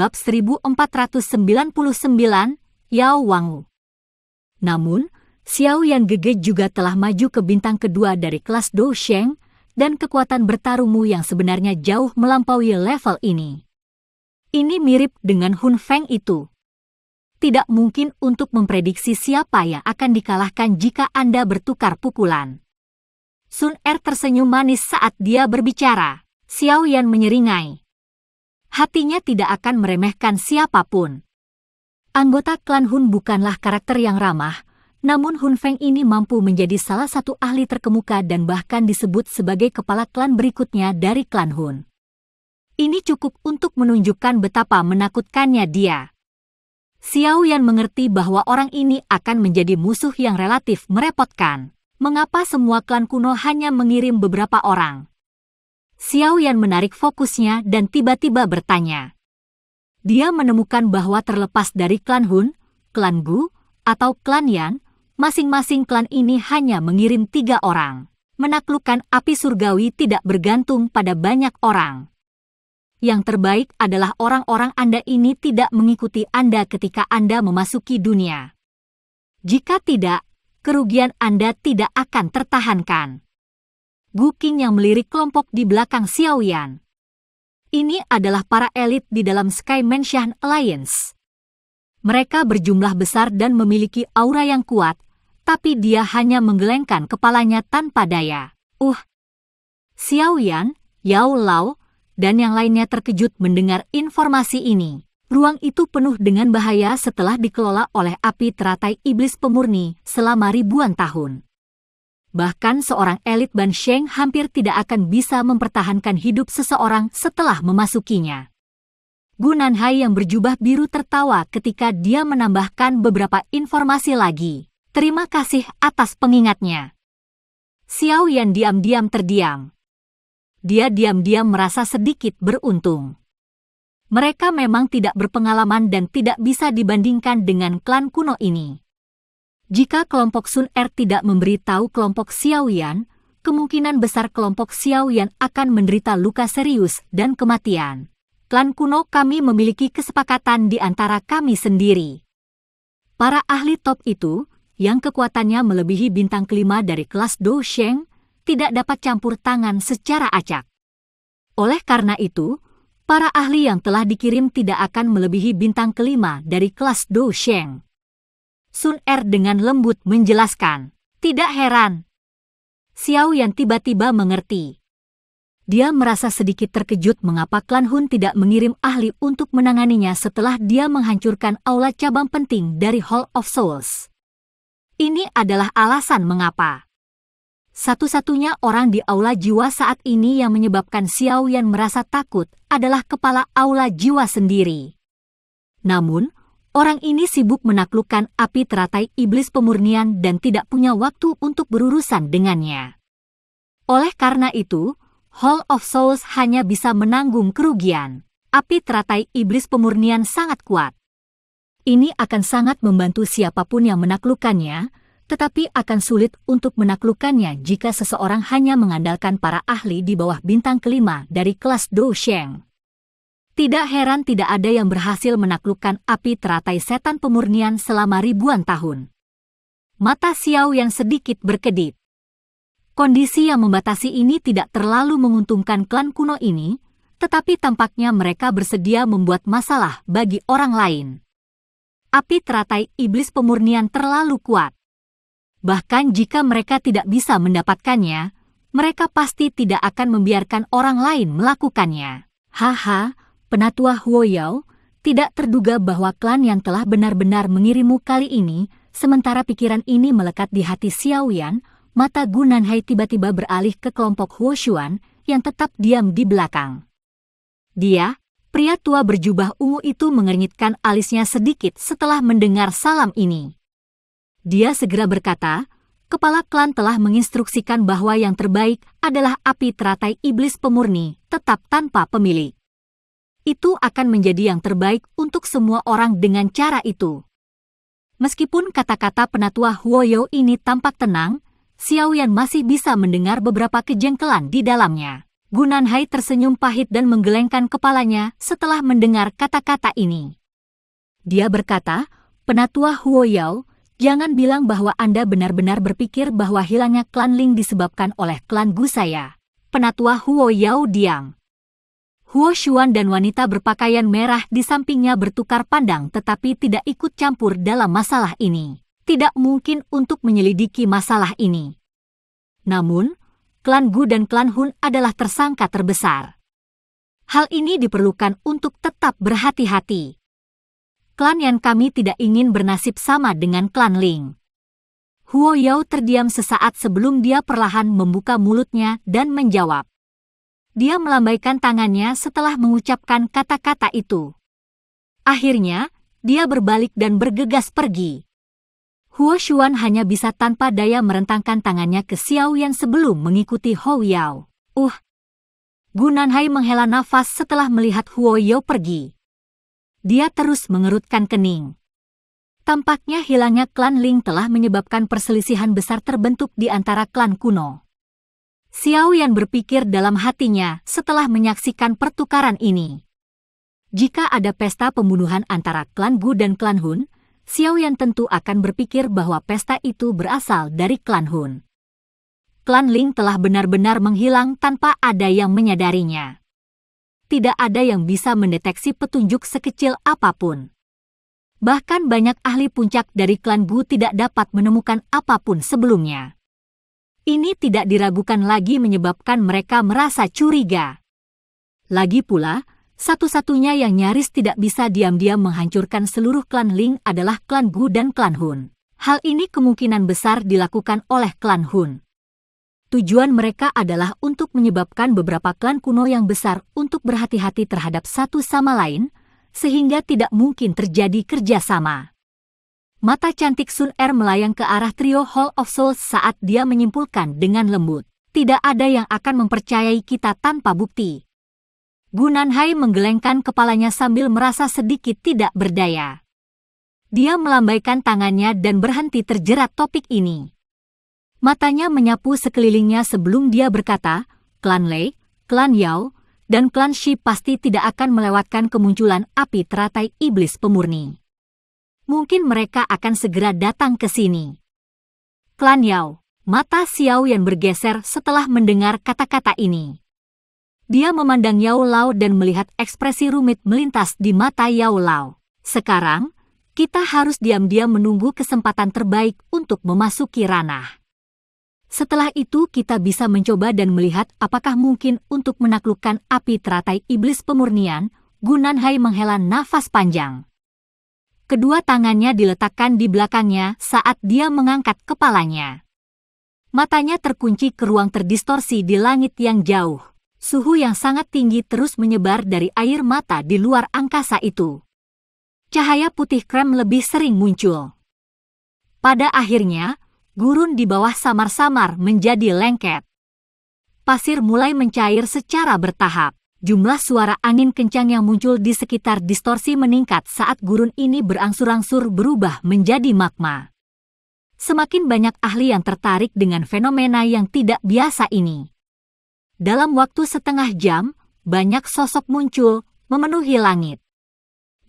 Bab 1499, Yao Wangwu. Namun, Xiaoyan Gege juga telah maju ke bintang kedua dari kelas Dou Sheng, dan kekuatan bertarungmu yang sebenarnya jauh melampaui level ini. Ini mirip dengan Hun Feng itu. Tidak mungkin untuk memprediksi siapa yang akan dikalahkan jika Anda bertukar pukulan. Sun Er tersenyum manis saat dia berbicara. Xiaoyan menyeringai. Hatinya tidak akan meremehkan siapapun. Anggota klan Hun bukanlah karakter yang ramah, namun Hun Feng ini mampu menjadi salah satu ahli terkemuka dan bahkan disebut sebagai kepala klan berikutnya dari klan Hun. Ini cukup untuk menunjukkan betapa menakutkannya dia. Xiaoyan mengerti bahwa orang ini akan menjadi musuh yang relatif merepotkan. Mengapa semua klan kuno hanya mengirim beberapa orang? Xiaoyan menarik fokusnya dan tiba-tiba bertanya. Dia menemukan bahwa terlepas dari klan Hun, klan Gu, atau klan Yan, masing-masing klan ini hanya mengirim 3 orang. Menaklukkan api surgawi tidak bergantung pada banyak orang. Yang terbaik adalah orang-orang Anda ini tidak mengikuti Anda ketika Anda memasuki dunia. Jika tidak, kerugian Anda tidak akan tertahankan. Gu Qing yang melirik kelompok di belakang Xiaoyan. Ini adalah para elit di dalam Sky Mansion Alliance. Mereka berjumlah besar dan memiliki aura yang kuat, tapi dia hanya menggelengkan kepalanya tanpa daya. Xiaoyan, Yao Lao, dan yang lainnya terkejut mendengar informasi ini. Ruang itu penuh dengan bahaya setelah dikelola oleh api teratai iblis pemurni selama ribuan tahun. Bahkan seorang elit Ban Sheng hampir tidak akan bisa mempertahankan hidup seseorang setelah memasukinya. Gu Nanhai yang berjubah biru tertawa ketika dia menambahkan beberapa informasi lagi. Terima kasih atas pengingatnya. Xiaoyan diam-diam terdiam. Dia diam-diam merasa sedikit beruntung. Mereka memang tidak berpengalaman dan tidak bisa dibandingkan dengan klan kuno ini. Jika kelompok Sun Er tidak memberitahu kelompok Xiaoyan, kemungkinan besar kelompok Xiaoyan akan menderita luka serius dan kematian. Klan kuno kami memiliki kesepakatan di antara kami sendiri. Para ahli top itu, yang kekuatannya melebihi bintang kelima dari kelas Dou Sheng, tidak dapat campur tangan secara acak. Oleh karena itu, para ahli yang telah dikirim tidak akan melebihi bintang kelima dari kelas Dou Sheng. Sun Er dengan lembut menjelaskan. Tidak heran. Xiaoyan tiba-tiba mengerti. Dia merasa sedikit terkejut mengapa klan Hun tidak mengirim ahli untuk menanganinya setelah dia menghancurkan aula cabang penting dari Hall of Souls. Ini adalah alasan mengapa. Satu-satunya orang di aula jiwa saat ini yang menyebabkan Xiaoyan merasa takut adalah kepala aula jiwa sendiri. Namun, orang ini sibuk menaklukkan api teratai iblis pemurnian dan tidak punya waktu untuk berurusan dengannya. Oleh karena itu, Hall of Souls hanya bisa menanggung kerugian. Api teratai iblis pemurnian sangat kuat. Ini akan sangat membantu siapapun yang menaklukkannya, tetapi akan sulit untuk menaklukkannya jika seseorang hanya mengandalkan para ahli di bawah bintang kelima dari kelas Dou Sheng. Tidak heran tidak ada yang berhasil menaklukkan api teratai setan pemurnian selama ribuan tahun. Mata Xiaoyan sedikit berkedip. Kondisi yang membatasi ini tidak terlalu menguntungkan klan kuno ini, tetapi tampaknya mereka bersedia membuat masalah bagi orang lain. Api teratai iblis pemurnian terlalu kuat. Bahkan jika mereka tidak bisa mendapatkannya, mereka pasti tidak akan membiarkan orang lain melakukannya. Haha. Penatua Huo Yao, tidak terduga bahwa klan yang telah benar-benar mengirimmu kali ini, sementara pikiran ini melekat di hati Xiaoyan, mata Gu Nanhai tiba-tiba beralih ke kelompok Huo Xuan yang tetap diam di belakang. Dia, pria tua berjubah ungu itu mengernyitkan alisnya sedikit setelah mendengar salam ini. Dia segera berkata, kepala klan telah menginstruksikan bahwa yang terbaik adalah api teratai iblis pemurni, tetap tanpa pemilik. Itu akan menjadi yang terbaik untuk semua orang dengan cara itu. Meskipun kata-kata penatua Huo Yao ini tampak tenang, Xiaoyan masih bisa mendengar beberapa kejengkelan di dalamnya. Gunanhai tersenyum pahit dan menggelengkan kepalanya setelah mendengar kata-kata ini. Dia berkata, "Penatua Huo Yao, jangan bilang bahwa Anda benar-benar berpikir bahwa hilangnya klan Ling disebabkan oleh klan Gu saya." Penatua Huo Yao diam. Huo Xuan dan wanita berpakaian merah di sampingnya bertukar pandang tetapi tidak ikut campur dalam masalah ini. Tidak mungkin untuk menyelidiki masalah ini. Namun, klan Gu dan klan Hun adalah tersangka terbesar. Hal ini diperlukan untuk tetap berhati-hati. Klan yang kami tidak ingin bernasib sama dengan klan Ling. Huo Yao terdiam sesaat sebelum dia perlahan membuka mulutnya dan menjawab. Dia melambaikan tangannya setelah mengucapkan kata-kata itu. Akhirnya, dia berbalik dan bergegas pergi. Huo Xuan hanya bisa tanpa daya merentangkan tangannya ke Xiao Yan sebelum mengikuti Huo Yao. Gunanhai menghela nafas setelah melihat Huo Yao pergi. Dia terus mengerutkan kening. Tampaknya hilangnya klan Ling telah menyebabkan perselisihan besar terbentuk di antara klan kuno. Xiao Yan berpikir dalam hatinya setelah menyaksikan pertukaran ini. Jika ada pesta pembunuhan antara klan Gu dan klan Hun, Xiao Yan tentu akan berpikir bahwa pesta itu berasal dari klan Hun. Klan Ling telah benar-benar menghilang tanpa ada yang menyadarinya. Tidak ada yang bisa mendeteksi petunjuk sekecil apapun. Bahkan banyak ahli puncak dari klan Gu tidak dapat menemukan apapun sebelumnya. Ini tidak diragukan lagi menyebabkan mereka merasa curiga. Lagi pula, satu-satunya yang nyaris tidak bisa diam-diam menghancurkan seluruh klan Ling adalah klan Gu dan klan Hun. Hal ini kemungkinan besar dilakukan oleh klan Hun. Tujuan mereka adalah untuk menyebabkan beberapa klan kuno yang besar untuk berhati-hati terhadap satu sama lain, sehingga tidak mungkin terjadi kerjasama. Mata cantik Sun Er melayang ke arah trio Hall of Souls saat dia menyimpulkan dengan lembut. Tidak ada yang akan mempercayai kita tanpa bukti. Gunanhai menggelengkan kepalanya sambil merasa sedikit tidak berdaya. Dia melambaikan tangannya dan berhenti terjerat topik ini. Matanya menyapu sekelilingnya sebelum dia berkata, klan Lei, klan Yao, dan klan Shi pasti tidak akan melewatkan kemunculan api teratai iblis pemurni. Mungkin mereka akan segera datang ke sini. Klan Yao. Mata Xiao Yan bergeser setelah mendengar kata-kata ini. Dia memandang Yao Lao dan melihat ekspresi rumit melintas di mata Yao Lao. Sekarang, kita harus diam-diam menunggu kesempatan terbaik untuk memasuki ranah. Setelah itu kita bisa mencoba dan melihat apakah mungkin untuk menaklukkan api teratai iblis pemurnian. Gunanhai menghela nafas panjang. Kedua tangannya diletakkan di belakangnya saat dia mengangkat kepalanya. Matanya terkunci ke ruang terdistorsi di langit yang jauh. Suhu yang sangat tinggi terus menyebar dari air mata di luar angkasa itu. Cahaya putih krem lebih sering muncul. Pada akhirnya, gurun di bawah samar-samar menjadi lengket. Pasir mulai mencair secara bertahap. Jumlah suara angin kencang yang muncul di sekitar distorsi meningkat saat gurun ini berangsur-angsur berubah menjadi magma. Semakin banyak ahli yang tertarik dengan fenomena yang tidak biasa ini. Dalam waktu setengah jam, banyak sosok muncul, memenuhi langit.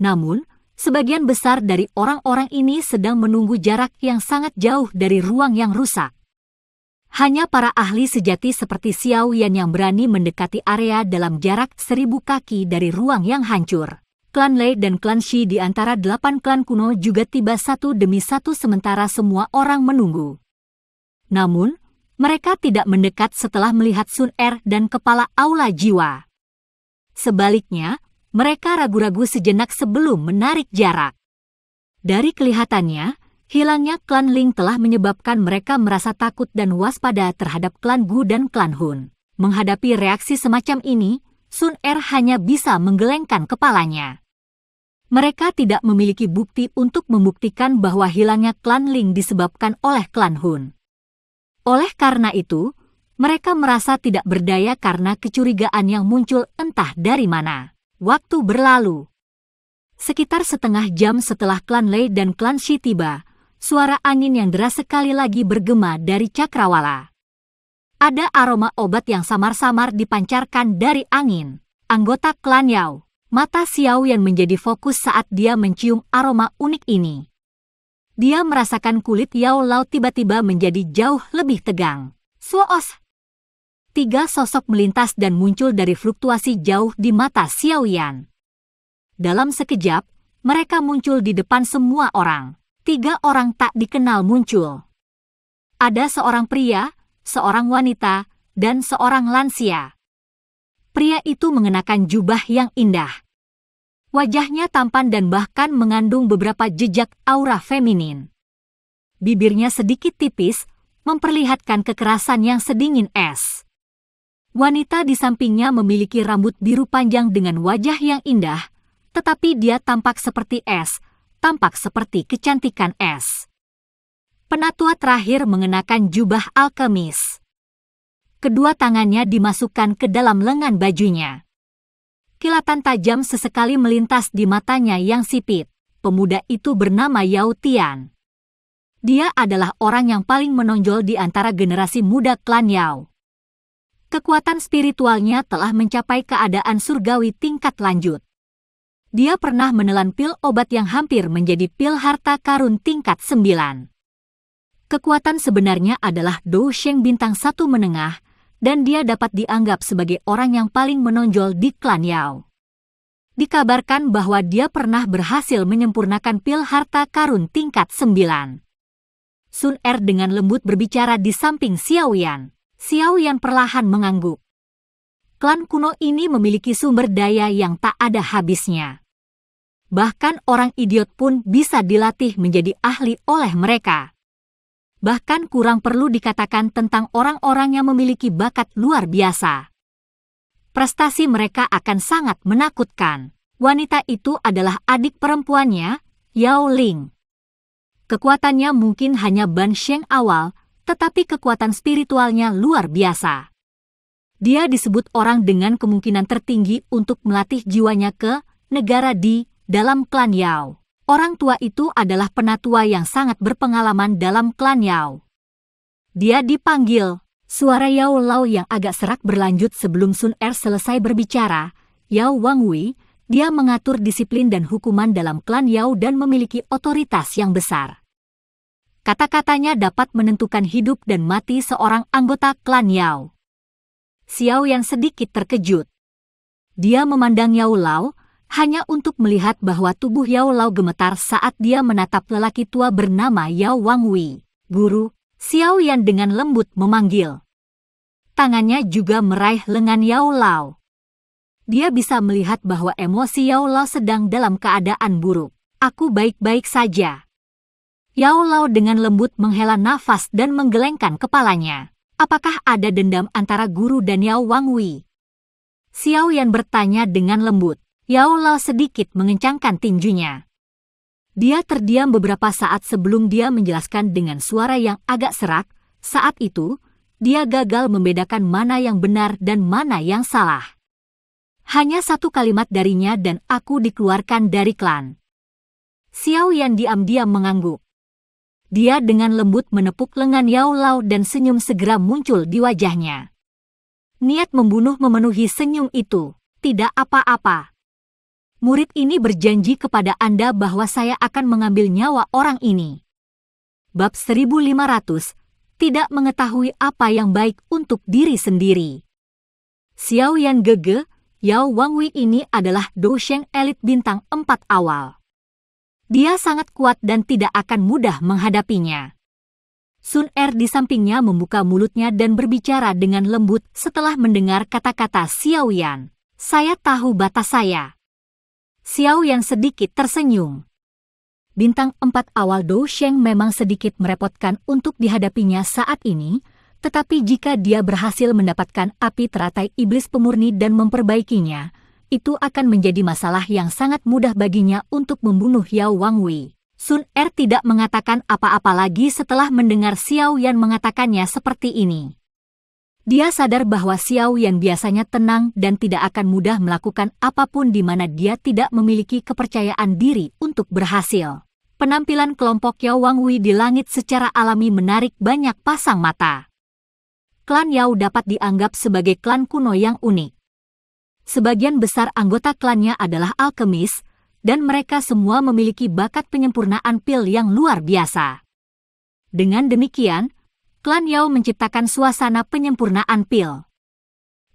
Namun, sebagian besar dari orang-orang ini sedang menunggu jarak yang sangat jauh dari ruang yang rusak. Hanya para ahli sejati seperti Xiao Yan yang berani mendekati area dalam jarak 1000 kaki dari ruang yang hancur. Klan Lei dan klan Shi di antara 8 klan kuno juga tiba satu demi satu sementara semua orang menunggu. Namun, mereka tidak mendekat setelah melihat Sun Er dan kepala aula jiwa. Sebaliknya, mereka ragu-ragu sejenak sebelum menarik jarak. Dari kelihatannya, hilangnya klan Ling telah menyebabkan mereka merasa takut dan waspada terhadap klan Gu dan klan Hun. Menghadapi reaksi semacam ini, Sun Er hanya bisa menggelengkan kepalanya. Mereka tidak memiliki bukti untuk membuktikan bahwa hilangnya klan Ling disebabkan oleh klan Hun. Oleh karena itu, mereka merasa tidak berdaya karena kecurigaan yang muncul entah dari mana. Waktu berlalu. Sekitar setengah jam setelah klan Lei dan klan Shi tiba, suara angin yang deras sekali lagi bergema dari cakrawala. Ada aroma obat yang samar-samar dipancarkan dari angin. Anggota klan Yao, mata Xiaoyan menjadi fokus saat dia mencium aroma unik ini. Dia merasakan kulit Yao Lao tiba-tiba menjadi jauh lebih tegang. Suos! 3 sosok melintas dan muncul dari fluktuasi jauh di mata Xiaoyan. Dalam sekejap, mereka muncul di depan semua orang. 3 orang tak dikenal muncul. Ada seorang pria, seorang wanita, dan seorang lansia. Pria itu mengenakan jubah yang indah. Wajahnya tampan dan bahkan mengandung beberapa jejak aura feminin. Bibirnya sedikit tipis, memperlihatkan kekerasan yang sedingin es. Wanita di sampingnya memiliki rambut biru panjang dengan wajah yang indah, tetapi dia tampak seperti es, tampak seperti kecantikan es. Penatua terakhir mengenakan jubah alkemis. Kedua tangannya dimasukkan ke dalam lengan bajunya. Kilatan tajam sesekali melintas di matanya yang sipit. Pemuda itu bernama Yao Tian. Dia adalah orang yang paling menonjol di antara generasi muda klan Yao. Kekuatan spiritualnya telah mencapai keadaan surgawi tingkat lanjut. Dia pernah menelan pil obat yang hampir menjadi pil harta karun tingkat 9. Kekuatan sebenarnya adalah Dou Sheng bintang 1 menengah, dan dia dapat dianggap sebagai orang yang paling menonjol di klan Yao. Dikabarkan bahwa dia pernah berhasil menyempurnakan pil harta karun tingkat 9. Sun Er dengan lembut berbicara di samping Xiaoyan. Xiaoyan perlahan mengangguk. Klan kuno ini memiliki sumber daya yang tak ada habisnya. Bahkan orang idiot pun bisa dilatih menjadi ahli oleh mereka. Bahkan kurang perlu dikatakan tentang orang-orang yang memiliki bakat luar biasa. Prestasi mereka akan sangat menakutkan. Wanita itu adalah adik perempuannya, Yao Ling. Kekuatannya mungkin hanya Ban Sheng awal, tetapi kekuatan spiritualnya luar biasa. Dia disebut orang dengan kemungkinan tertinggi untuk melatih jiwanya ke negara di dalam klan Yao. Orang tua itu adalah penatua yang sangat berpengalaman dalam klan Yao. Dia dipanggil. Suara Yao Lao yang agak serak berlanjut sebelum Sun Er selesai berbicara. Yao Wangwei, dia mengatur disiplin dan hukuman dalam klan Yao dan memiliki otoritas yang besar. Kata-katanya dapat menentukan hidup dan mati seorang anggota klan Yao. Xiaoyan sedikit terkejut. Dia memandang Yao Lao, hanya untuk melihat bahwa tubuh Yao Lao gemetar saat dia menatap lelaki tua bernama Yao Wangwei. Guru, Xiaoyan dengan lembut memanggil. Tangannya juga meraih lengan Yao Lao. Dia bisa melihat bahwa emosi Yao Lao sedang dalam keadaan buruk. Aku baik-baik saja. Yao Lao dengan lembut menghela nafas dan menggelengkan kepalanya. Apakah ada dendam antara guru dan Yao Wangwei? Xiaoyan bertanya dengan lembut. Yao Lao sedikit mengencangkan tinjunya. Dia terdiam beberapa saat sebelum dia menjelaskan dengan suara yang agak serak. Saat itu, dia gagal membedakan mana yang benar dan mana yang salah. Hanya 1 kalimat darinya dan aku dikeluarkan dari klan. Xiaoyan diam-diam mengangguk. Dia dengan lembut menepuk lengan Yao Lao dan senyum segera muncul di wajahnya. Niat membunuh memenuhi senyum itu. Tidak apa-apa. Murid ini berjanji kepada Anda bahwa saya akan mengambil nyawa orang ini. Bab 1500, tidak mengetahui apa yang baik untuk diri sendiri. Xiaoyan gege, Yao Wangwei ini adalah Dou Sheng elit bintang 4 awal. Dia sangat kuat dan tidak akan mudah menghadapinya. Sun Er di sampingnya membuka mulutnya dan berbicara dengan lembut setelah mendengar kata-kata Xiaoyan. Saya tahu batas saya. Xiaoyan sedikit tersenyum. Bintang 4 awal Dou Sheng memang sedikit merepotkan untuk dihadapinya saat ini, tetapi jika dia berhasil mendapatkan api teratai iblis pemurni dan memperbaikinya, itu akan menjadi masalah yang sangat mudah baginya untuk membunuh Yao Wangwei. Sun Er tidak mengatakan apa-apa lagi setelah mendengar Xiaoyan mengatakannya seperti ini. Dia sadar bahwa Xiaoyan biasanya tenang dan tidak akan mudah melakukan apapun di mana dia tidak memiliki kepercayaan diri untuk berhasil. Penampilan kelompok Yao Wangwei di langit secara alami menarik banyak pasang mata. klan Yao dapat dianggap sebagai klan kuno yang unik. Sebagian besar anggota klannya adalah alkemis, dan mereka semua memiliki bakat penyempurnaan pil yang luar biasa. Dengan demikian, klan Yao menciptakan suasana penyempurnaan pil.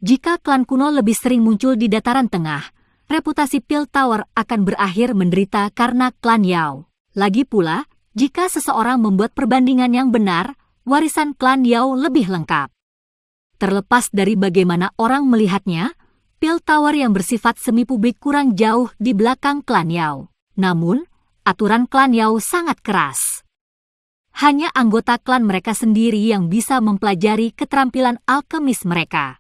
Jika klan kuno lebih sering muncul di dataran tengah, reputasi Pil Tower akan berakhir menderita karena klan Yao. Lagi pula, jika seseorang membuat perbandingan yang benar, warisan klan Yao lebih lengkap. Terlepas dari bagaimana orang melihatnya, Pil Tower yang bersifat semi publik kurang jauh di belakang klan Yao. Namun, aturan klan Yao sangat keras. Hanya anggota klan mereka sendiri yang bisa mempelajari keterampilan alkemis mereka.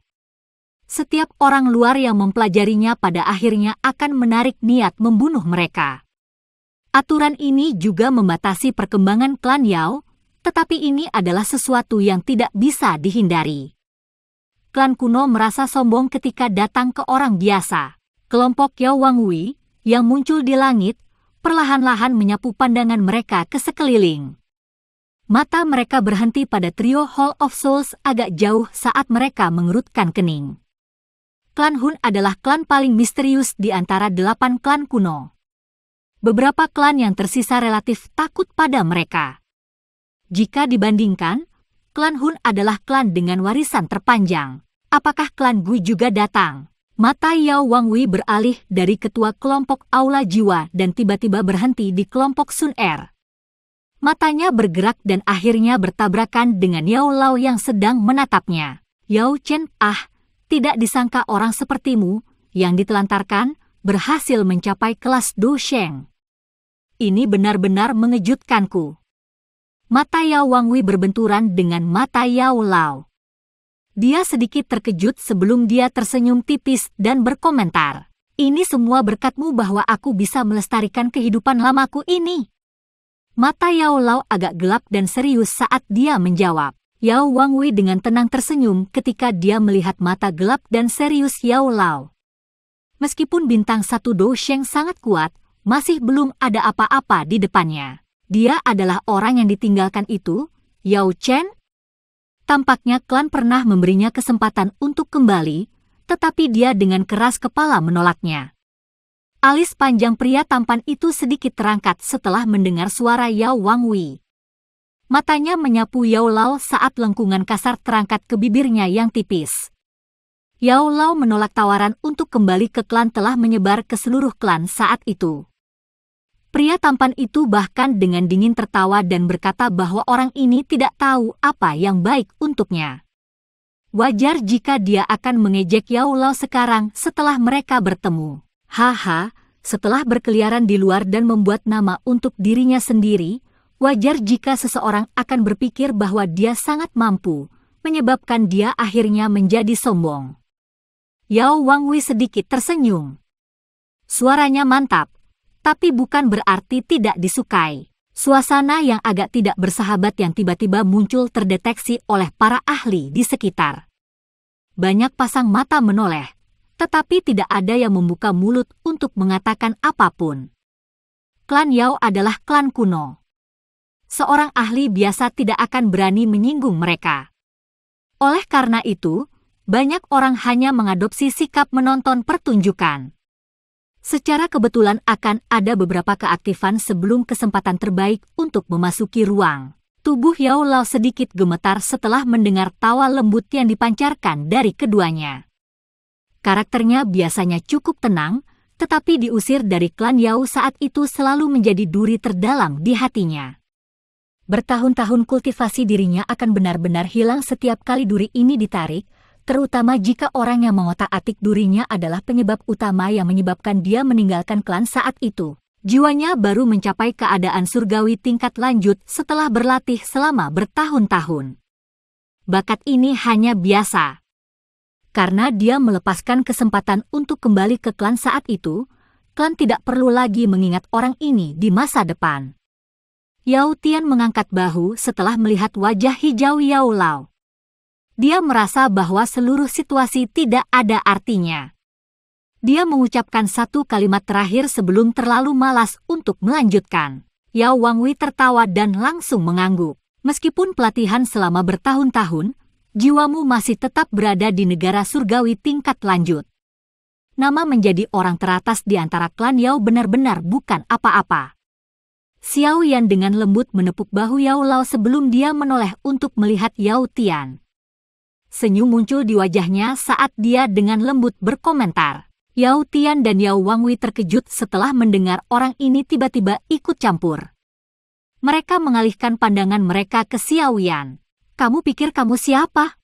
Setiap orang luar yang mempelajarinya pada akhirnya akan menarik niat membunuh mereka. Aturan ini juga membatasi perkembangan klan Yao, tetapi ini adalah sesuatu yang tidak bisa dihindari. Klan kuno merasa sombong ketika datang ke orang biasa. Kelompok Yao Wangwei yang muncul di langit perlahan-lahan menyapu pandangan mereka ke sekeliling. Mata mereka berhenti pada trio Hall of Souls agak jauh saat mereka mengerutkan kening. Klan Hun adalah klan paling misterius di antara 8 klan kuno. Beberapa klan yang tersisa relatif takut pada mereka. Jika dibandingkan, klan Hun adalah klan dengan warisan terpanjang. Apakah klan Gui juga datang? Mata Yao Wangwei beralih dari ketua kelompok Aula Jiwa dan tiba-tiba berhenti di kelompok Sun Er. Matanya bergerak dan akhirnya bertabrakan dengan Yao Lao yang sedang menatapnya. Yao Chen, tidak disangka orang sepertimu yang ditelantarkan berhasil mencapai kelas Do Sheng. Ini benar-benar mengejutkanku. Mata Yao Wangwei berbenturan dengan mata Yao Lao. Dia sedikit terkejut sebelum dia tersenyum tipis dan berkomentar. Ini semua berkatmu bahwa aku bisa melestarikan kehidupan lamaku ini. Mata Yao Lao agak gelap dan serius saat dia menjawab. Yao Wangwei dengan tenang tersenyum ketika dia melihat mata gelap dan serius Yao Lao. Meskipun bintang 1 Do Sheng sangat kuat, masih belum ada apa-apa di depannya. Dia adalah orang yang ditinggalkan itu, Yao Chen. Tampaknya klan pernah memberinya kesempatan untuk kembali, tetapi dia dengan keras kepala menolaknya. Alis panjang pria tampan itu sedikit terangkat setelah mendengar suara Yao Wangwei. Matanya menyapu Yao Lao saat lengkungan kasar terangkat ke bibirnya yang tipis. Yao Lao menolak tawaran untuk kembali ke klan telah menyebar ke seluruh klan saat itu. Pria tampan itu bahkan dengan dingin tertawa dan berkata bahwa orang ini tidak tahu apa yang baik untuknya. Wajar jika dia akan mengejek Yao Lao sekarang setelah mereka bertemu. Setelah berkeliaran di luar dan membuat nama untuk dirinya sendiri, wajar jika seseorang akan berpikir bahwa dia sangat mampu, menyebabkan dia akhirnya menjadi sombong. Yao Wangwei sedikit tersenyum. Suaranya mantap, tapi bukan berarti tidak disukai. Suasana yang agak tidak bersahabat yang tiba-tiba muncul terdeteksi oleh para ahli di sekitar. Banyak pasang mata menoleh, tetapi tidak ada yang membuka mulut untuk mengatakan apapun. Klan Yao adalah klan kuno. Seorang ahli biasa tidak akan berani menyinggung mereka. Oleh karena itu, banyak orang hanya mengadopsi sikap menonton pertunjukan. Secara kebetulan akan ada beberapa keaktifan sebelum kesempatan terbaik untuk memasuki ruang. Tubuh Yao Lao sedikit gemetar setelah mendengar tawa lembut yang dipancarkan dari keduanya. Karakternya biasanya cukup tenang, tetapi diusir dari klan Yao saat itu selalu menjadi duri terdalam di hatinya. Bertahun-tahun kultivasi dirinya akan benar-benar hilang setiap kali duri ini ditarik, terutama jika orang yang mengotak-atik durinya adalah penyebab utama yang menyebabkan dia meninggalkan klan saat itu. Jiwanya baru mencapai keadaan surgawi tingkat lanjut setelah berlatih selama bertahun-tahun. Bakat ini hanya biasa. Karena dia melepaskan kesempatan untuk kembali ke klan saat itu, klan tidak perlu lagi mengingat orang ini di masa depan. Yao Tian mengangkat bahu setelah melihat wajah hijau Yao Lao. Dia merasa bahwa seluruh situasi tidak ada artinya. Dia mengucapkan satu kalimat terakhir sebelum terlalu malas untuk melanjutkan. Yao Wangwei tertawa dan langsung mengangguk. Meskipun pelatihan selama bertahun-tahun, jiwamu masih tetap berada di negara surgawi tingkat lanjut. Nama menjadi orang teratas di antara klan Yao benar-benar bukan apa-apa. Xiao Yan dengan lembut menepuk bahu Yao Lao sebelum dia menoleh untuk melihat Yao Tian. Senyum muncul di wajahnya saat dia dengan lembut berkomentar. Yao Tian dan Yao Wangwi terkejut setelah mendengar orang ini tiba-tiba ikut campur. Mereka mengalihkan pandangan mereka ke Xiao Yan. Kamu pikir kamu siapa?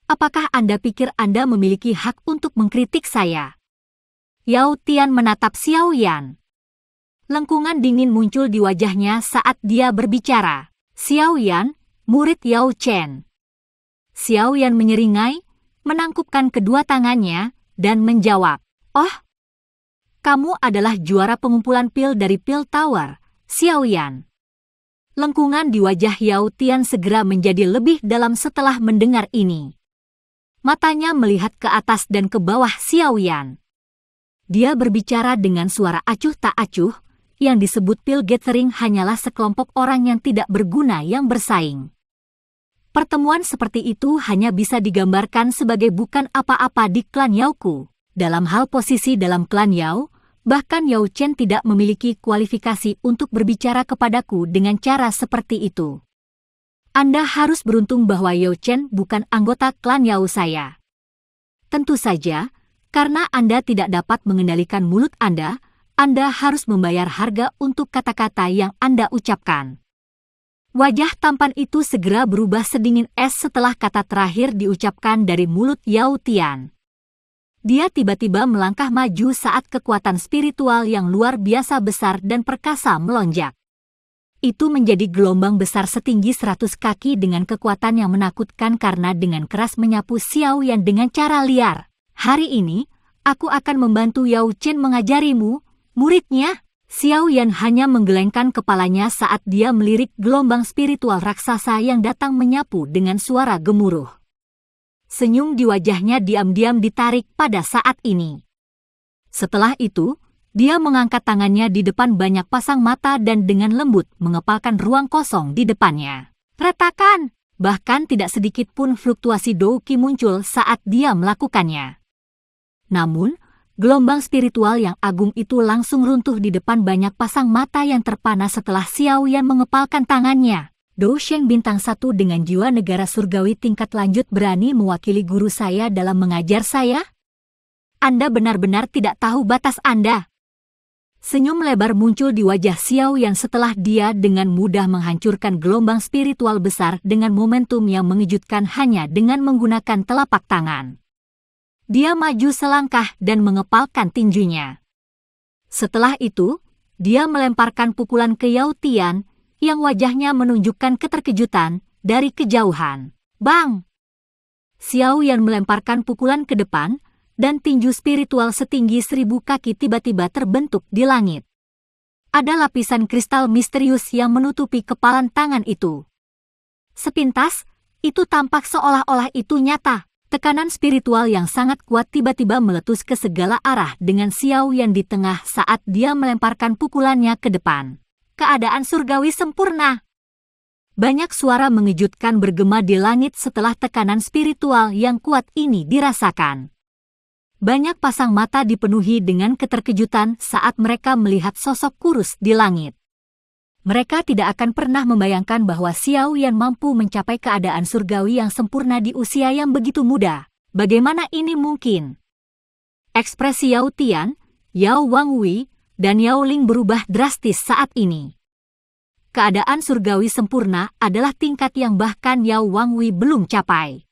Apakah Anda pikir Anda memiliki hak untuk mengkritik saya? Yao Tian menatap Xiao Yan. Lengkungan dingin muncul di wajahnya saat dia berbicara. Xiao Yan, murid Yao Chen. Xiao Yan menyeringai, menangkupkan kedua tangannya, dan menjawab, "Oh, kamu adalah juara pengumpulan pil dari Pil Tower, Xiao Yan." Lengkungan di wajah Yao Tian segera menjadi lebih dalam setelah mendengar ini. Matanya melihat ke atas dan ke bawah Xiao Yan. Dia berbicara dengan suara acuh tak acuh, yang disebut Pil Gathering hanyalah sekelompok orang yang tidak berguna yang bersaing. Pertemuan seperti itu hanya bisa digambarkan sebagai bukan apa-apa di klan Yaoku. Dalam hal posisi dalam klan Yao, bahkan Yao Chen tidak memiliki kualifikasi untuk berbicara kepadaku dengan cara seperti itu. Anda harus beruntung bahwa Yao Chen bukan anggota klan Yao saya. Tentu saja, karena Anda tidak dapat mengendalikan mulut Anda harus membayar harga untuk kata-kata yang Anda ucapkan. Wajah tampan itu segera berubah sedingin es setelah kata terakhir diucapkan dari mulut Yao Tian. Dia tiba-tiba melangkah maju saat kekuatan spiritual yang luar biasa besar dan perkasa melonjak. Itu menjadi gelombang besar setinggi 100 kaki dengan kekuatan yang menakutkan karena dengan keras menyapu Xiao Yan dengan cara liar. Hari ini, aku akan membantu Yao Chen mengajarimu, muridnya. Xiao Yan hanya menggelengkan kepalanya saat dia melirik gelombang spiritual raksasa yang datang menyapu dengan suara gemuruh. Senyum di wajahnya diam-diam ditarik pada saat ini. Setelah itu, dia mengangkat tangannya di depan banyak pasang mata dan dengan lembut mengepalkan ruang kosong di depannya. Retakan! Bahkan tidak sedikit pun fluktuasi Douqi muncul saat dia melakukannya. Namun, gelombang spiritual yang agung itu langsung runtuh di depan banyak pasang mata yang terpana setelah Xiao Yan mengepalkan tangannya. Dou Sheng bintang 1 dengan jiwa negara surgawi tingkat lanjut berani mewakili guru saya dalam mengajar saya? Anda benar-benar tidak tahu batas Anda. Senyum lebar muncul di wajah Xiao Yan setelah dia dengan mudah menghancurkan gelombang spiritual besar dengan momentum yang mengejutkan hanya dengan menggunakan telapak tangan. Dia maju selangkah dan mengepalkan tinjunya. Setelah itu, dia melemparkan pukulan ke Yao Tian, yang wajahnya menunjukkan keterkejutan dari kejauhan. Bang! Xiao Yan melemparkan pukulan ke depan, dan tinju spiritual setinggi 1000 kaki tiba-tiba terbentuk di langit. Ada lapisan kristal misterius yang menutupi kepalan tangan itu. Sepintas, itu tampak seolah-olah itu nyata. Tekanan spiritual yang sangat kuat tiba-tiba meletus ke segala arah dengan Xiao Yan di tengah saat dia melemparkan pukulannya ke depan. Keadaan surgawi sempurna. Banyak suara mengejutkan bergema di langit setelah tekanan spiritual yang kuat ini dirasakan. Banyak pasang mata dipenuhi dengan keterkejutan saat mereka melihat sosok kurus di langit. Mereka tidak akan pernah membayangkan bahwa Xiao Yan mampu mencapai keadaan surgawi yang sempurna di usia yang begitu muda. Bagaimana ini mungkin? Ekspresi Yao Tian, Yao Wangwi, dan Yao Ling berubah drastis saat ini. Keadaan surgawi sempurna adalah tingkat yang bahkan Yao Wangwi belum capai.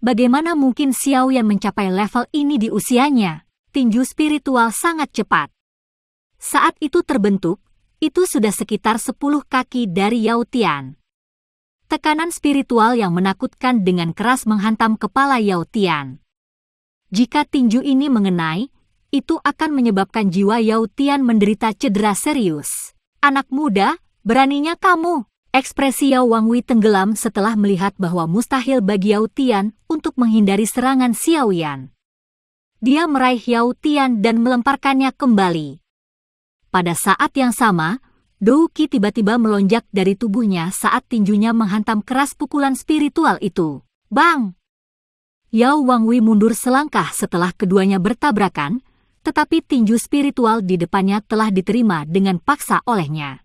Bagaimana mungkin Xiao Yan mencapai level ini di usianya? Tinju spiritual sangat cepat. Saat itu terbentuk, itu sudah sekitar 10 kaki dari Yao Tian. Tekanan spiritual yang menakutkan dengan keras menghantam kepala Yao Tian. Jika tinju ini mengenai, itu akan menyebabkan jiwa Yao Tian menderita cedera serius. Anak muda, beraninya kamu. Ekspresi Yao Wangwi tenggelam setelah melihat bahwa mustahil bagi Yao Tian untuk menghindari serangan Xiao Yan. Dia meraih Yao Tian dan melemparkannya kembali. Pada saat yang sama, Douqi tiba-tiba melonjak dari tubuhnya saat tinjunya menghantam keras pukulan spiritual itu. Bang! Yao Wangwi mundur selangkah setelah keduanya bertabrakan, tetapi tinju spiritual di depannya telah diterima dengan paksa olehnya.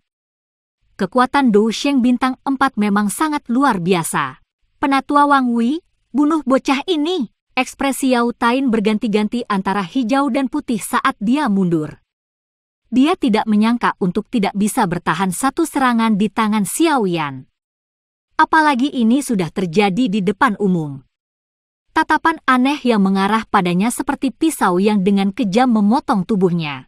Kekuatan Dou Sheng bintang 4 memang sangat luar biasa. Penatua Wangwi, bunuh bocah ini! Ekspresi Yao Tain berganti-ganti antara hijau dan putih saat dia mundur. Dia tidak menyangka untuk tidak bisa bertahan satu serangan di tangan Xiao Yan. Apalagi ini sudah terjadi di depan umum. Tatapan aneh yang mengarah padanya seperti pisau yang dengan kejam memotong tubuhnya.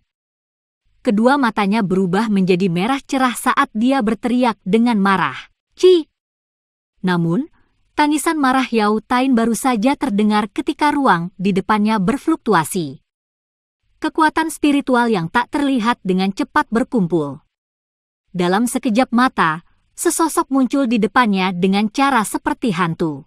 Kedua matanya berubah menjadi merah cerah saat dia berteriak dengan marah. Ci! Namun, tangisan marah Yao Tain baru saja terdengar ketika ruang di depannya berfluktuasi. Kekuatan spiritual yang tak terlihat dengan cepat berkumpul. Dalam sekejap mata, sesosok muncul di depannya dengan cara seperti hantu.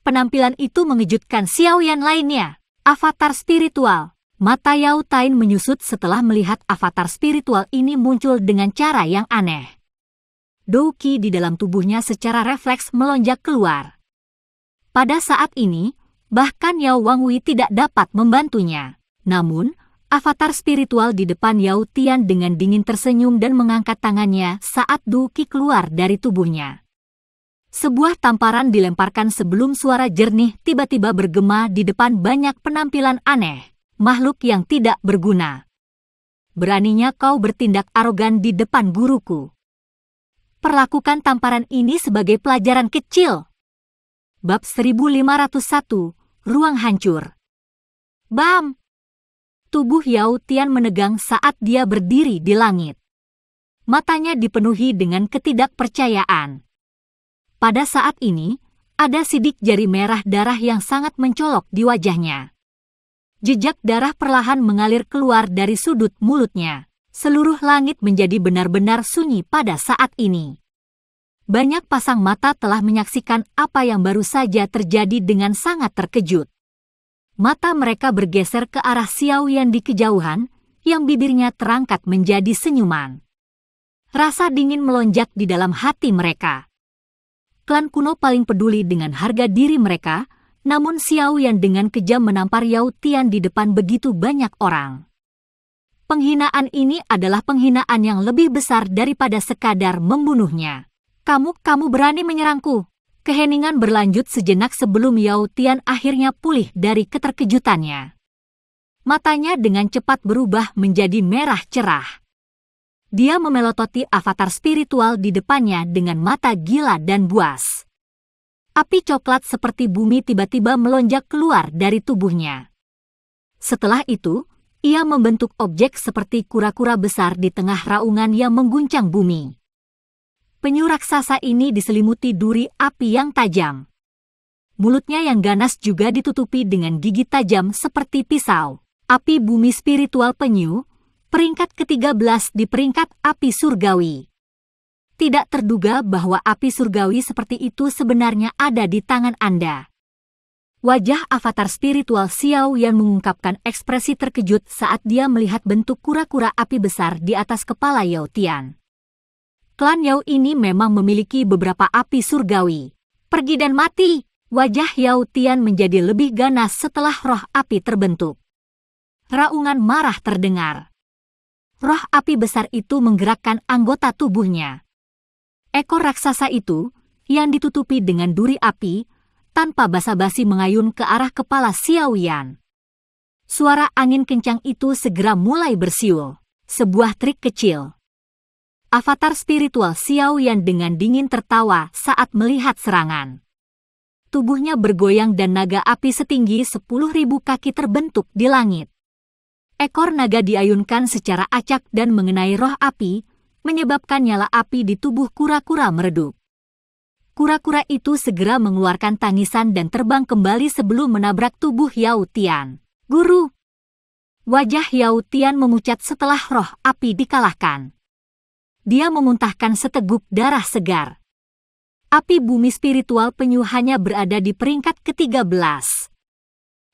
Penampilan itu mengejutkan Xiao Yan lainnya. Avatar spiritual. Mata Yao Tain menyusut setelah melihat avatar spiritual ini muncul dengan cara yang aneh. Dou Qi di dalam tubuhnya secara refleks melonjak keluar. Pada saat ini, bahkan Yao Wangwi tidak dapat membantunya. Namun, avatar spiritual di depan Yao Tian dengan dingin tersenyum dan mengangkat tangannya saat Dou Qi keluar dari tubuhnya. Sebuah tamparan dilemparkan sebelum suara jernih tiba-tiba bergema di depan banyak penampilan aneh, makhluk yang tidak berguna. Beraninya kau bertindak arogan di depan guruku. Perlakukan tamparan ini sebagai pelajaran kecil. Bab 1501, Ruang Hancur. Bam! Tubuh Yao Tian menegang saat dia berdiri di langit. Matanya dipenuhi dengan ketidakpercayaan. Pada saat ini, ada sidik jari merah darah yang sangat mencolok di wajahnya. Jejak darah perlahan mengalir keluar dari sudut mulutnya. Seluruh langit menjadi benar-benar sunyi pada saat ini. Banyak pasang mata telah menyaksikan apa yang baru saja terjadi dengan sangat terkejut. Mata mereka bergeser ke arah Xiao Yan di kejauhan, yang bibirnya terangkat menjadi senyuman. Rasa dingin melonjak di dalam hati mereka. Klan kuno paling peduli dengan harga diri mereka, namun Xiao Yan dengan kejam menampar Yao Tian di depan begitu banyak orang. Penghinaan ini adalah penghinaan yang lebih besar daripada sekadar membunuhnya. Kamu berani menyerangku? Keheningan berlanjut sejenak sebelum Yao Tian akhirnya pulih dari keterkejutannya. Matanya dengan cepat berubah menjadi merah cerah. Dia memelototi avatar spiritual di depannya dengan mata gila dan buas. Api coklat seperti bumi tiba-tiba melonjak keluar dari tubuhnya. Setelah itu, ia membentuk objek seperti kura-kura besar di tengah raungan yang mengguncang bumi. Penyu raksasa ini diselimuti duri api yang tajam. Mulutnya yang ganas juga ditutupi dengan gigi tajam seperti pisau. Api bumi spiritual penyu, peringkat ke-13 di peringkat api surgawi. Tidak terduga bahwa api surgawi seperti itu sebenarnya ada di tangan Anda. Wajah avatar spiritual Xiao Yan mengungkapkan ekspresi terkejut saat dia melihat bentuk kura-kura api besar di atas kepala Yao Tian. Klan Yao ini memang memiliki beberapa api surgawi. Pergi dan mati! Wajah Yao Tian menjadi lebih ganas setelah roh api terbentuk. Raungan marah terdengar. Roh api besar itu menggerakkan anggota tubuhnya. Ekor raksasa itu, yang ditutupi dengan duri api, tanpa basa-basi mengayun ke arah kepala Xiao Yan. Suara angin kencang itu segera mulai bersiul. Sebuah trik kecil. Avatar spiritual Xiao Yan dengan dingin tertawa saat melihat serangan. Tubuhnya bergoyang dan naga api setinggi 10.000 kaki terbentuk di langit. Ekor naga diayunkan secara acak dan mengenai roh api, menyebabkan nyala api di tubuh kura-kura meredup. Kura-kura itu segera mengeluarkan tangisan dan terbang kembali sebelum menabrak tubuh Yao Tian. Guru! Wajah Yao Tian memucat setelah roh api dikalahkan. Dia memuntahkan seteguk darah segar. Api bumi spiritual penyu hanya berada di peringkat ke-13.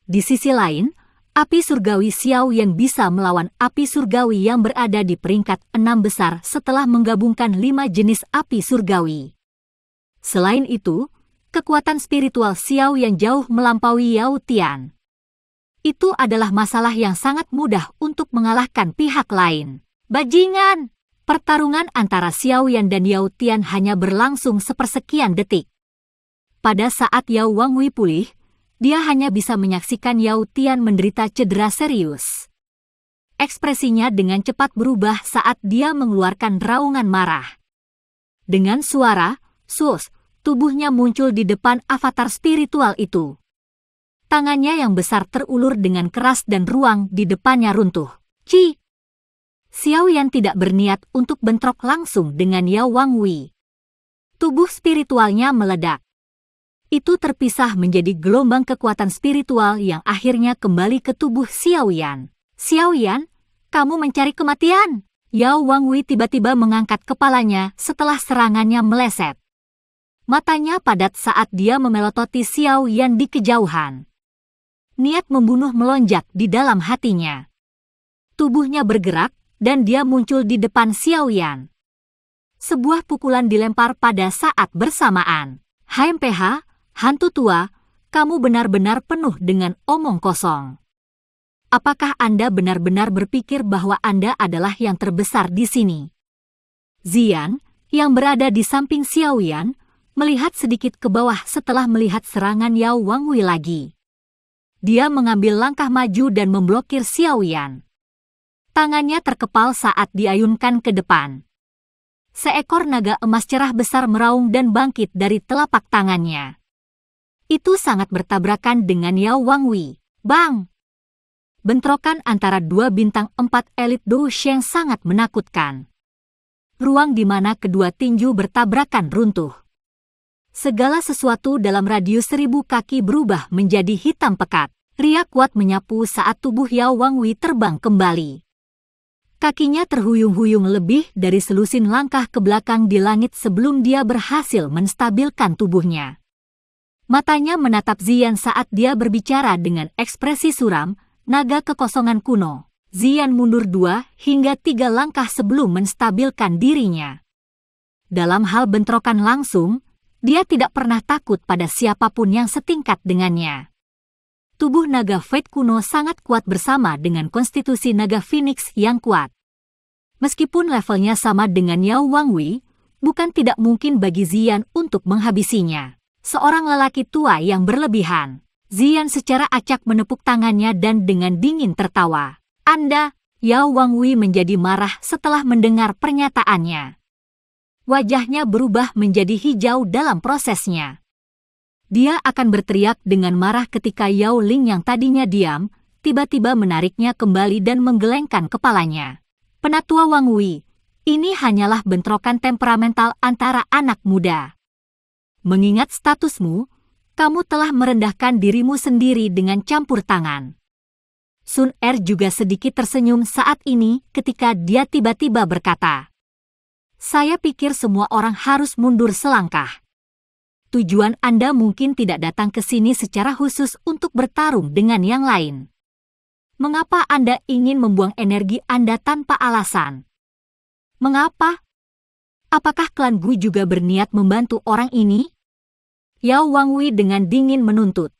Di sisi lain, api surgawi Xiao Yan bisa melawan api surgawi yang berada di peringkat 6 besar setelah menggabungkan 5 jenis api surgawi. Selain itu, Kekuatan spiritual Xiao yang jauh melampaui Yao Tian. Itu adalah masalah yang sangat mudah untuk mengalahkan pihak lain. Bajingan! Pertarungan antara Xiao Yan dan Yao Tian hanya berlangsung sepersekian detik. Pada saat Yao Wangwi pulih, dia hanya bisa menyaksikan Yao Tian menderita cedera serius. Ekspresinya dengan cepat berubah saat dia mengeluarkan raungan marah. Dengan suara, sus, tubuhnya muncul di depan avatar spiritual itu. Tangannya yang besar terulur dengan keras dan ruang di depannya runtuh. Ci! Xiao Yan tidak berniat untuk bentrok langsung dengan Yao Wangwi. Tubuh spiritualnya meledak. Itu terpisah menjadi gelombang kekuatan spiritual yang akhirnya kembali ke tubuh Xiao Yan. Xiao Yan, kamu mencari kematian? Yao Wangwi tiba-tiba mengangkat kepalanya setelah serangannya meleset. Matanya padat saat dia memelototi Xiao Yan di kejauhan. Niat membunuh melonjak di dalam hatinya. Tubuhnya bergerak, dan dia muncul di depan Xiao Yan. Sebuah pukulan dilempar pada saat bersamaan. HMPH, hantu tua, kamu benar-benar penuh dengan omong kosong. Apakah Anda benar-benar berpikir bahwa Anda adalah yang terbesar di sini? Ziyan, yang berada di samping Xiao Yan, melihat sedikit ke bawah setelah melihat serangan Yao Wangwi lagi. Dia mengambil langkah maju dan memblokir Xiao Yan. Tangannya terkepal saat diayunkan ke depan. Seekor naga emas cerah besar meraung dan bangkit dari telapak tangannya. Itu sangat bertabrakan dengan Yao Wangwi. Bang! Bentrokan antara dua bintang 4 elit Dou Sheng sangat menakutkan. Ruang di mana kedua tinju bertabrakan runtuh. Segala sesuatu dalam radius 1000 kaki berubah menjadi hitam pekat. Riak kuat menyapu saat tubuh Yao Wangwi terbang kembali. Kakinya terhuyung-huyung lebih dari selusin langkah ke belakang di langit sebelum dia berhasil menstabilkan tubuhnya. Matanya menatap Ziyan saat dia berbicara dengan ekspresi suram, naga kekosongan kuno. Ziyan mundur 2 hingga 3 langkah sebelum menstabilkan dirinya. Dalam hal bentrokan langsung, dia tidak pernah takut pada siapapun yang setingkat dengannya. Tubuh naga Fate kuno sangat kuat bersama dengan konstitusi naga Phoenix yang kuat. Meskipun levelnya sama dengan Yao Wangwi, bukan tidak mungkin bagi Ziyan untuk menghabisinya. Seorang lelaki tua yang berlebihan. Ziyan secara acak menepuk tangannya dan dengan dingin tertawa. Anda, Yao Wangwi menjadi marah setelah mendengar pernyataannya. Wajahnya berubah menjadi hijau dalam prosesnya. Dia akan berteriak dengan marah ketika Yao Ling yang tadinya diam, tiba-tiba menariknya kembali dan menggelengkan kepalanya. Penatua Wangwi, ini hanyalah bentrokan temperamental antara anak muda. Mengingat statusmu, kamu telah merendahkan dirimu sendiri dengan campur tangan. Sun Er juga sedikit tersenyum saat ini ketika dia tiba-tiba berkata, saya pikir semua orang harus mundur selangkah. Tujuan Anda mungkin tidak datang ke sini secara khusus untuk bertarung dengan yang lain. Mengapa Anda ingin membuang energi Anda tanpa alasan? Mengapa? Apakah klan Gu juga berniat membantu orang ini? Yao Wangwi dengan dingin menuntut.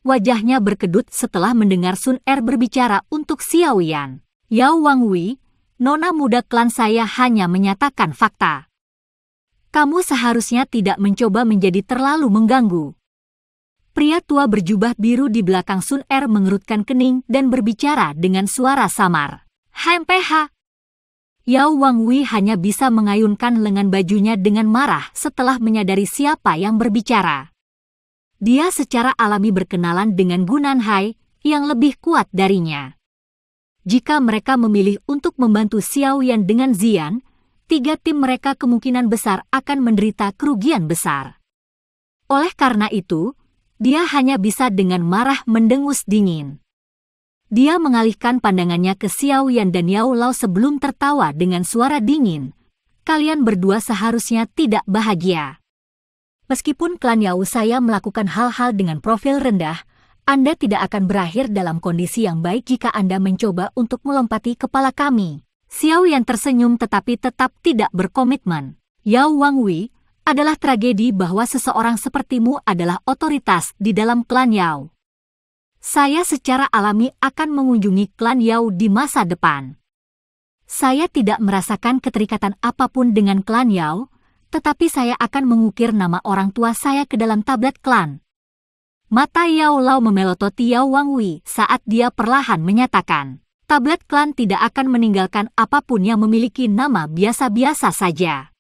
Wajahnya berkedut setelah mendengar Sun Er berbicara untuk Xiao Yan. Yao Wangwi, nona muda klan saya hanya menyatakan fakta. Kamu seharusnya tidak mencoba menjadi terlalu mengganggu. Pria tua berjubah biru di belakang Sun Er mengerutkan kening dan berbicara dengan suara samar. HMPH. Yao Wangwi hanya bisa mengayunkan lengan bajunya dengan marah setelah menyadari siapa yang berbicara. Dia secara alami berkenalan dengan Gu Nanhai yang lebih kuat darinya. Jika mereka memilih untuk membantu Xiao Yan dengan Ziyan, 3 tim mereka kemungkinan besar akan menderita kerugian besar. Oleh karena itu, dia hanya bisa dengan marah mendengus dingin. Dia mengalihkan pandangannya ke Xiao Yan dan Yao Lao sebelum tertawa dengan suara dingin. Kalian berdua seharusnya tidak bahagia. Meskipun klan Yao saya melakukan hal-hal dengan profil rendah, Anda tidak akan berakhir dalam kondisi yang baik jika Anda mencoba untuk melompati kepala kami. Xiao Yan tersenyum tetapi tetap tidak berkomitmen. Yao Wangwi, adalah tragedi bahwa seseorang sepertimu adalah otoritas di dalam klan Yao. Saya secara alami akan mengunjungi klan Yao di masa depan. Saya tidak merasakan keterikatan apapun dengan klan Yao, tetapi saya akan mengukir nama orang tua saya ke dalam tablet klan. Mata Yao Lao memelototi Yao Wangwi saat dia perlahan menyatakan, tablet klan tidak akan meninggalkan apapun yang memiliki nama biasa-biasa saja.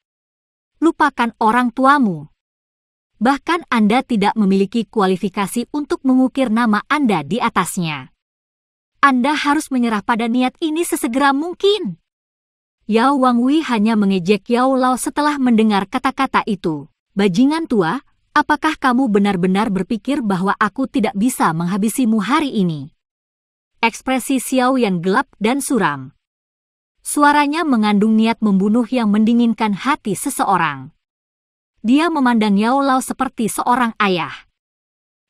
Lupakan orang tuamu. Bahkan Anda tidak memiliki kualifikasi untuk mengukir nama Anda di atasnya. Anda harus menyerah pada niat ini sesegera mungkin. Yao Wangwi hanya mengejek Yao Lao setelah mendengar kata-kata itu. Bajingan tua, apakah kamu benar-benar berpikir bahwa aku tidak bisa menghabisimu hari ini? Ekspresi Xiao Yan gelap dan suram. Suaranya mengandung niat membunuh yang mendinginkan hati seseorang. Dia memandang Yao Lao seperti seorang ayah.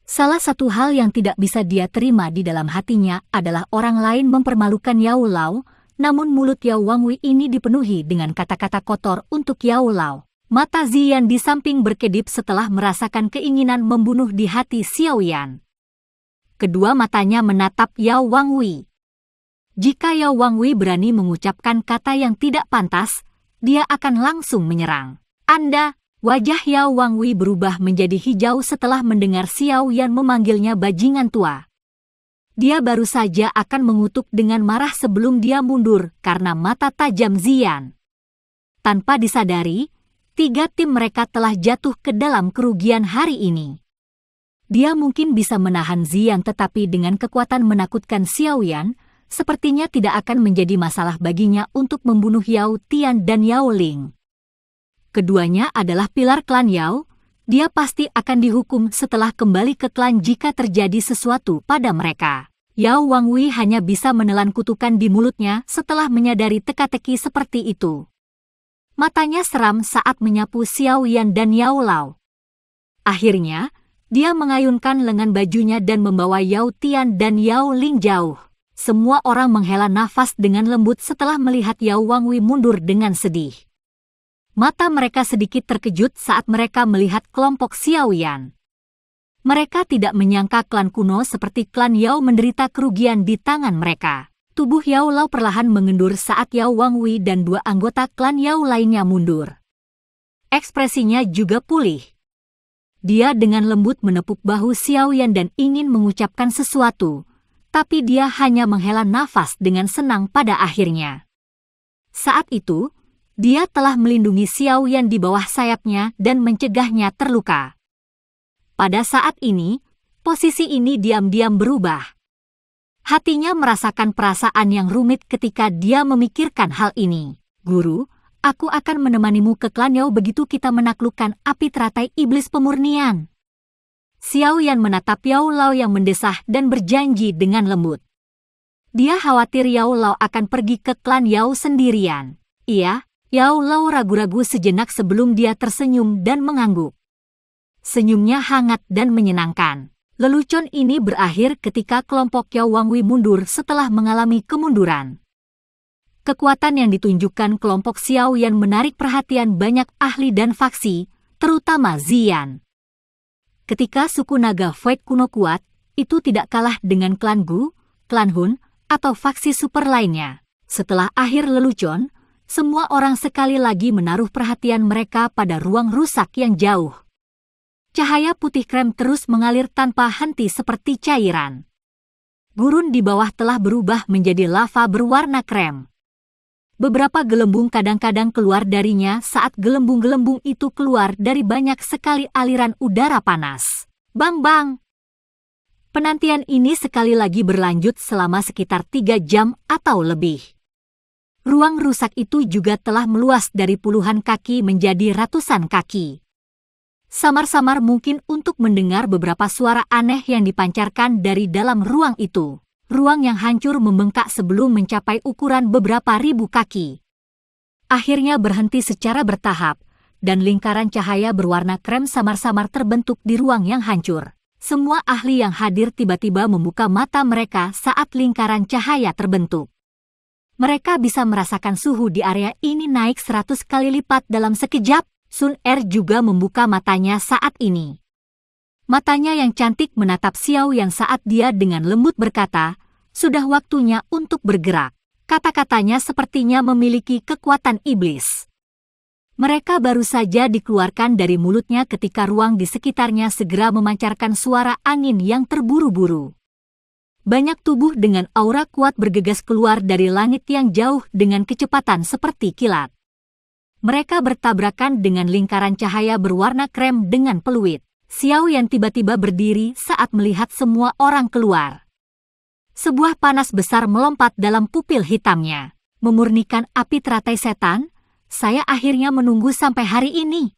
Salah satu hal yang tidak bisa dia terima di dalam hatinya adalah orang lain mempermalukan Yao Lao, namun mulut Yao Wangwi ini dipenuhi dengan kata-kata kotor untuk Yao Lao. Mata Ziyan di samping berkedip setelah merasakan keinginan membunuh di hati Xiao Yan. Kedua matanya menatap Yao Wangwi. Jika Yao Wangwi berani mengucapkan kata yang tidak pantas, dia akan langsung menyerang. Anda, wajah Yao Wangwi berubah menjadi hijau setelah mendengar Xiao Yan memanggilnya bajingan tua. Dia baru saja akan mengutuk dengan marah sebelum dia mundur karena mata tajam Ziyan. Tanpa disadari, 3 tim mereka telah jatuh ke dalam kerugian hari ini. Dia mungkin bisa menahan Ziyan tetapi dengan kekuatan menakutkan Xiao Yan, sepertinya tidak akan menjadi masalah baginya untuk membunuh Yao Tian dan Yao Ling. Keduanya adalah pilar klan Yao, dia pasti akan dihukum setelah kembali ke klan jika terjadi sesuatu pada mereka. Yao Wangwi hanya bisa menelan kutukan di mulutnya setelah menyadari teka-teki seperti itu. Matanya seram saat menyapu Xiao Yan dan Yao Lao. Akhirnya, dia mengayunkan lengan bajunya dan membawa Yao Tian dan Yao Ling jauh. Semua orang menghela nafas dengan lembut setelah melihat Yao Wangwi mundur dengan sedih. Mata mereka sedikit terkejut saat mereka melihat kelompok Xiao Yan. Mereka tidak menyangka klan kuno seperti klan Yao menderita kerugian di tangan mereka. Tubuh Yao Lao perlahan mengendur saat Yao Wangwi dan 2 anggota klan Yao lainnya mundur. Ekspresinya juga pulih. Dia dengan lembut menepuk bahu Xiao Yan dan ingin mengucapkan sesuatu, tapi dia hanya menghela nafas dengan senang pada akhirnya. Saat itu, dia telah melindungi Xiao Yan di bawah sayapnya dan mencegahnya terluka. Pada saat ini, posisi ini diam-diam berubah. Hatinya merasakan perasaan yang rumit ketika dia memikirkan hal ini. Guru, aku akan menemanimu ke klan Yao begitu kita menaklukkan api teratai iblis pemurnian. Xiao Yan menatap Yao Lao yang mendesah dan berjanji dengan lembut. Dia khawatir Yao Lao akan pergi ke klan Yao sendirian. Iya, Yao Lao ragu-ragu sejenak sebelum dia tersenyum dan mengangguk. Senyumnya hangat dan menyenangkan. Lelucon ini berakhir ketika kelompok Yao Wangwi mundur setelah mengalami kemunduran. Kekuatan yang ditunjukkan kelompok Xiao Yan menarik perhatian banyak ahli dan faksi, terutama Ziyan. Ketika suku naga Void kuno kuat, itu tidak kalah dengan klan Gu, klan Hun, atau faksi super lainnya. Setelah akhir lelucon, semua orang sekali lagi menaruh perhatian mereka pada ruang rusak yang jauh. Cahaya putih krem terus mengalir tanpa henti seperti cairan. Gurun di bawah telah berubah menjadi lava berwarna krem. Beberapa gelembung kadang-kadang keluar darinya saat gelembung-gelembung itu keluar dari banyak sekali aliran udara panas. Bang-bang! Penantian ini sekali lagi berlanjut selama sekitar 3 jam atau lebih. Ruang rusak itu juga telah meluas dari puluhan kaki menjadi ratusan kaki. Samar-samar mungkin untuk mendengar beberapa suara aneh yang dipancarkan dari dalam ruang itu. Ruang yang hancur membengkak sebelum mencapai ukuran beberapa ribu kaki. Akhirnya berhenti secara bertahap, dan lingkaran cahaya berwarna krem samar-samar terbentuk di ruang yang hancur. Semua ahli yang hadir tiba-tiba membuka mata mereka saat lingkaran cahaya terbentuk. Mereka bisa merasakan suhu di area ini naik 100 kali lipat dalam sekejap. Sun Er juga membuka matanya saat ini. Matanya yang cantik menatap Xiao yang saat dia dengan lembut berkata, "Sudah waktunya untuk bergerak." Kata-katanya sepertinya memiliki kekuatan iblis. Mereka baru saja dikeluarkan dari mulutnya ketika ruang di sekitarnya segera memancarkan suara angin yang terburu-buru. Banyak tubuh dengan aura kuat bergegas keluar dari langit yang jauh dengan kecepatan seperti kilat. Mereka bertabrakan dengan lingkaran cahaya berwarna krem dengan peluit. Xiao Yan tiba-tiba berdiri saat melihat semua orang keluar. Sebuah panas besar melompat dalam pupil hitamnya, memurnikan api teratai setan. Saya akhirnya menunggu sampai hari ini.